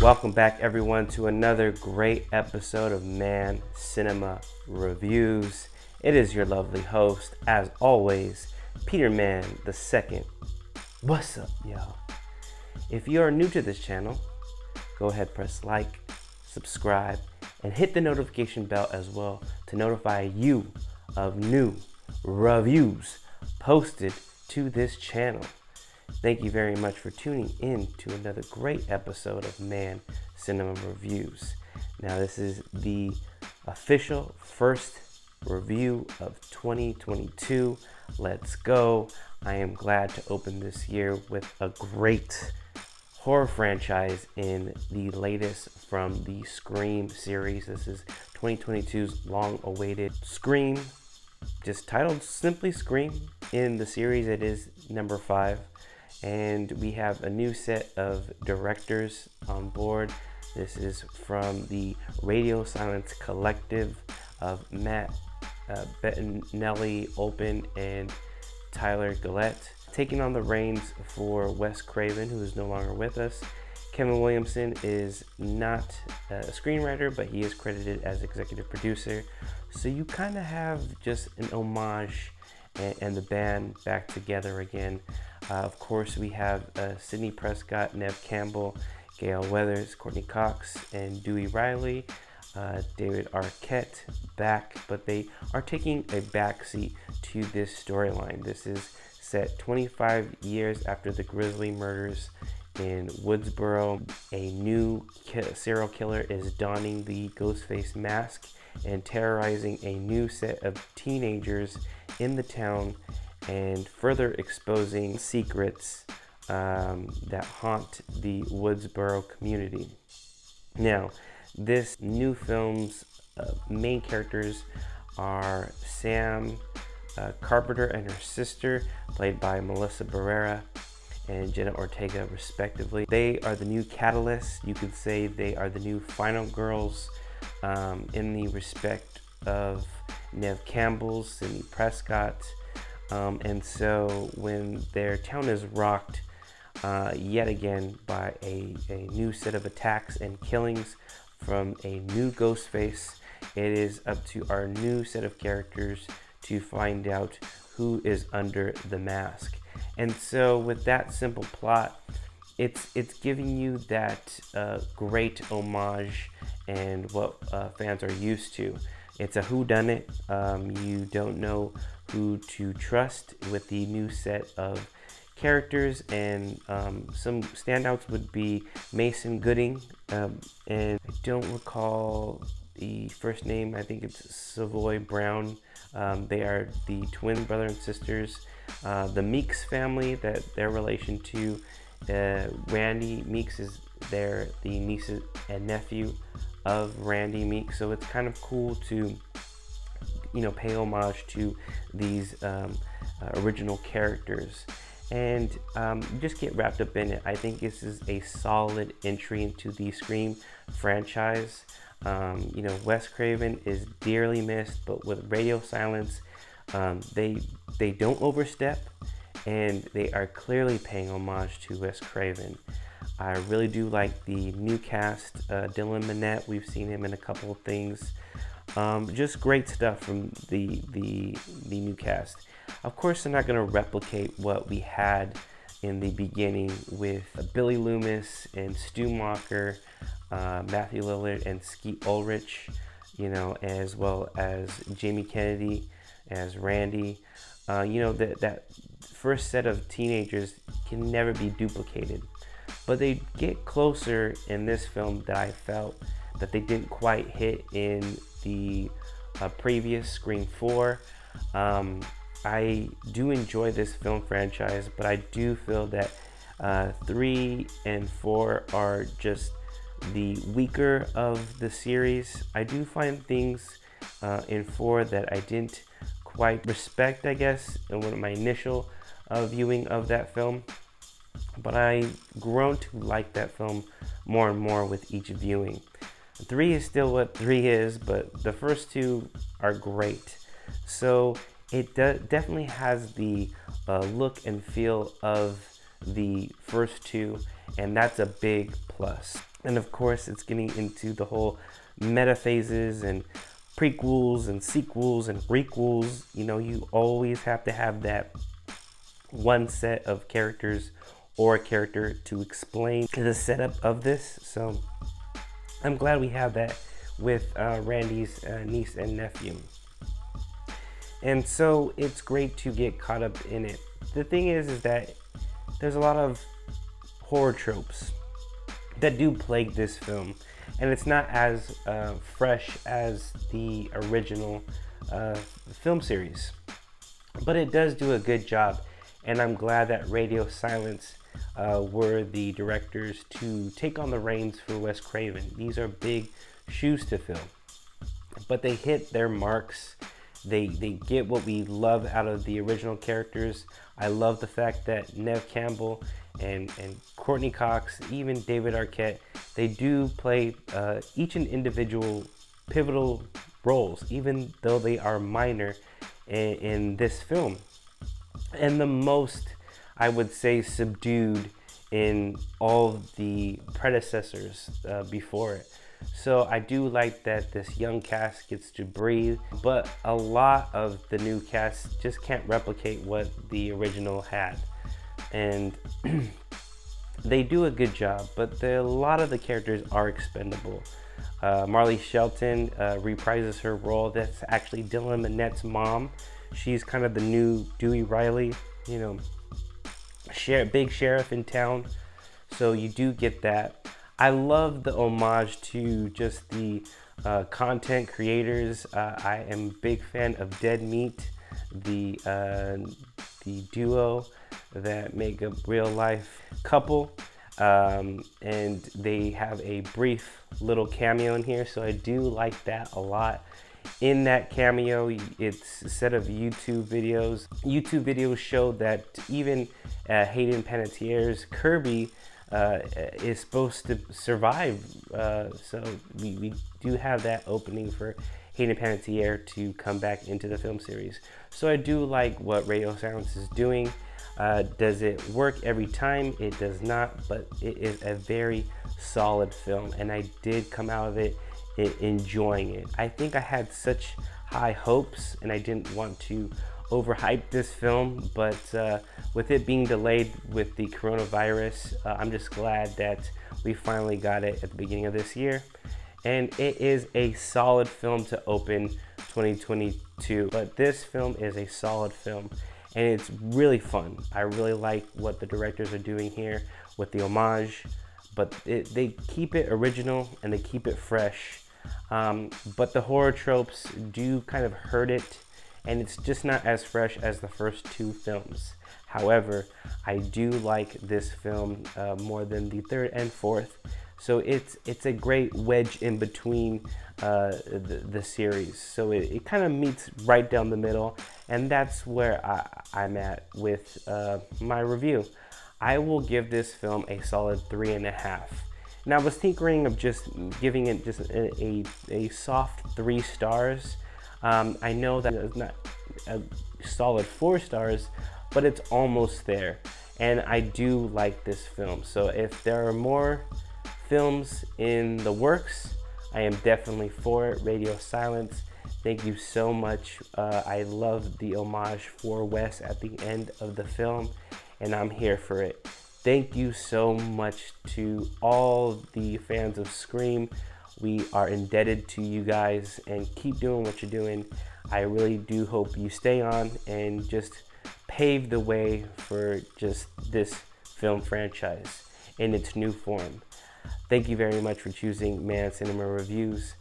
Welcome back everyone to another great episode of MANN Cinema Reviews. It is your lovely host, as always, Peter Mann II. What's up, y'all? If you are new to this channel, go ahead, press like, subscribe, and hit the notification bell as well to notify you of new reviews posted to this channel. Thank you very much for tuning in to another great episode of MANN Cinema Reviews. Now, this is the official first review of 2022. Let's go. I am glad to open this year with a great horror franchise in the latest from the Scream series. This is 2022's long-awaited Scream, just titled simply Scream. In the series, it is number 5. And we have a new set of directors on board. This is from the Radio Silence Collective of Bettinelli-Olpin and Tyler Gillett. Taking on the reins for Wes Craven, who is no longer with us. Kevin Williamson is not a screenwriter, but he is credited as executive producer. So you kind of have just an homage and the band back together again. Of course, we have Sidney Prescott, Neve Campbell, Gail Weathers, Courtney Cox, and Dewey Riley. David Arquette back, but they are taking a backseat to this storyline. This is set 25 years after the grisly murders in Woodsboro. A new serial killer is donning the Ghostface mask and terrorizing a new set of teenagers in the town, and further exposing secrets that haunt the Woodsboro community. Now, this new film's main characters are Sam Carpenter and her sister, played by Melissa Barrera and Jenna Ortega, respectively. They are the new catalysts. You could say they are the new final girls in the respect of Neve Campbell's, Sidney Prescott. And so when their town is rocked yet again by a new set of attacks and killings from a new Ghostface, it is up to our new set of characters to find out who is under the mask. And so with that simple plot, it's giving you that great homage and what fans are used to. It's a whodunit. You don't know who to trust with the new set of characters, and some standouts would be Mason Gooding, and I don't recall the first name. I think it's Savoy Brown. They are the twin brother and sisters. The Meeks family, that their relation to Randy Meeks is the niece and nephew of Randy Meeks. So it's kind of cool to pay homage to these original characters and just get wrapped up in it. I think this is a solid entry into the Scream franchise. Wes Craven is dearly missed, but with Radio Silence, they don't overstep, and they are clearly paying homage to Wes Craven. I really do like the new cast. Dylan Minnette, we've seen him in a couple of things. Just great stuff from the new cast. Of course, they're not going to replicate what we had in the beginning with Billy Loomis and Stu Macher, Matthew Lillard and Skeet Ulrich, as well as Jamie Kennedy as Randy. That first set of teenagers can never be duplicated. But they get closer in this film that I felt that they didn't quite hit in the previous Scream 4. I do enjoy this film franchise, but I do feel that 3 and 4 are just the weaker of the series. I do find things in 4 that I didn't quite respect, I guess, in my initial viewing of that film. But I've grown to like that film more and more with each viewing. 3 is still what 3 is, but the first 2 are great. So it definitely has the look and feel of the first 2, and that's a big plus. And of course, it's getting into the whole meta phases and prequels and sequels and requels. You know, you always have to have that one set of characters or a character to explain the setup of this. So I'm glad we have that with Randy's niece and nephew. And so it's great to get caught up in it. The thing is that there's a lot of horror tropes that do plague this film, and it's not as fresh as the original film series, but it does do a good job. And I'm glad that Radio Silence were the directors to take on the reins for Wes Craven. These are big shoes to fill, but they hit their marks. They get what we love out of the original characters. I love the fact that Neve Campbell and Courteney Cox, even David Arquette, they do play each an individual pivotal roles, even though they are minor in this film. And the most, I would say, subdued in all the predecessors before it. So I do like that this young cast gets to breathe, but a lot of the new cast just can't replicate what the original had. And they do a good job, but a lot of the characters are expendable. Marley Shelton reprises her role. That's actually Dylan Minnette's mom. She's kind of the new Dewey Riley, you know, big sheriff in town. So you do get that. I love the homage to just the content creators. I am a big fan of Dead Meat, the duo that make a real life couple. And they have a brief little cameo in here, so I do like that a lot. In that cameo, it's a set of YouTube videos. YouTube videos show that even Hayden Panettiere's Kirby is supposed to survive. So we do have that opening for Hayden Panettiere to come back into the film series. So I do like what Radio Silence is doing. Does it work every time? It does not, but it is a very solid film, and I did come out of it enjoying it. I think I had such high hopes, and I didn't want to overhype this film, but with it being delayed with the coronavirus, I'm just glad that we finally got it at the beginning of this year. And it is a solid film to open 2022, but this film is a solid film, and it's really fun. I really like what the directors are doing here with the homage, but they keep it original and they keep it fresh. But the horror tropes do kind of hurt it, and it's just not as fresh as the first two films. However, I do like this film more than the third and fourth. So it's a great wedge in between the series. So it kind of meets right down the middle, and that's where I'm at with my review. I will give this film a solid 3.5. Now I was tinkering of just giving it just a soft 3 stars. I know that it's not a solid 4 stars, but it's almost there. And I do like this film. So if there are more films in the works, I am definitely for it. Radio Silence, thank you so much. I love the homage for Wes at the end of the film, and I'm here for it. Thank you so much to all the fans of Scream. We are indebted to you guys, and keep doing what you're doing. I really do hope you stay on and just pave the way for just this film franchise in its new form. Thank you very much for choosing MANN Cinema Reviews.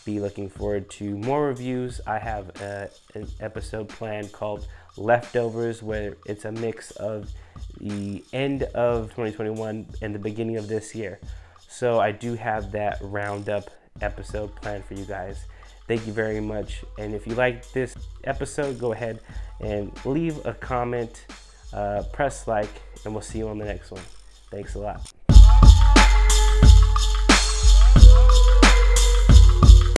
Be looking forward to more reviews. I have an episode planned called Leftovers, where it's a mix of the end of 2021 and the beginning of this year. So I do have that roundup episode planned for you guys. Thank you very much. And if you like this episode, go ahead and leave a comment, press like, and we'll see you on the next one. Thanks a lot.